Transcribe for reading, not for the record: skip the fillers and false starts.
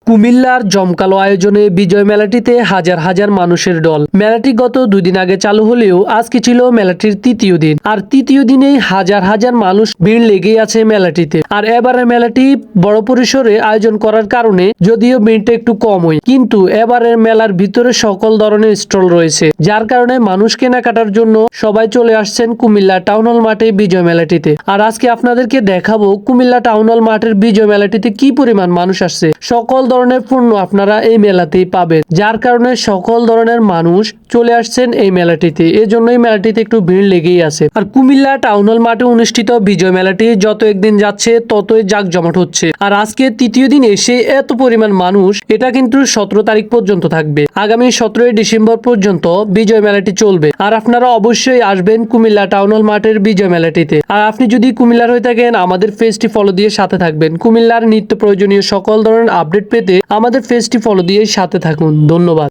কুমিল্লার জমকালো আয়োজনে বিজয় মেলাটিতে হাজার হাজার মানুষের ঢল। মেলাটি গত 2 দিন আগে চালু হলেও আজকে ছিল মেলাটির তৃতীয় দিন। আর তৃতীয় দিনেই হাজার হাজার মানুষ ভিড় লেগেই আছে মেলাটিতে। আর এবারে মেলাটি বড় পরিসরে আয়োজন করার কারণে যদিও ভিড়টা একটু কম হয়, কিন্তু এবারের মেলার ভিতরে সকল ধরনের স্টল রয়েছে, যার কারণে মানুষ কেনাকাটার জন্য সবাই চলে আসছেন কুমিল্লা টাউন হল মাঠে বিজয় মেলাটিতে। আর আজকে আপনাদেরকে দেখাবো কুমিল্লা টাউন হল মাঠের বিজয় মেলাটিতে কি পরিমাণ মানুষ আসছে। সকল ধরনের পণ্য আপনারা এই মেলাতেই পাবেন, যার কারণে সকল ধরনের মানুষ চলে আসছেন এই মেলাটিতে। এজন্যই মেলাটিতে একটু ভিড় লেগেই আছে। আর কুমিল্লা টাউন হল মাঠে অনুষ্ঠিত বিজয় মেলাটি যত একদিন যাচ্ছে ততই জাঁকজমট হচ্ছে। আর আজকে তৃতীয় দিন এসে এত পরিমাণ মানুষ, এটা কিন্তু 17 তারিখ পর্যন্ত থাকবে। আগামী 17 ডিসেম্বর পর্যন্ত বিজয় মেলাটি চলবে। আর আপনারা অবশ্যই আসবেন কুমিল্লা টাউন হল মাঠের বিজয় মেলাটিতে। আর আপনি যদি কুমিল্লার হয়ে থাকেন, আমাদের পেজটি ফলো দিয়ে সাথে থাকবেন। কুমিল্লার নিত্য প্রয়োজনীয় সকল ধরনের আপডেট পেতে আমাদের পেজটি ফলো দিয়ে সাথে থাকুন। ধন্যবাদ।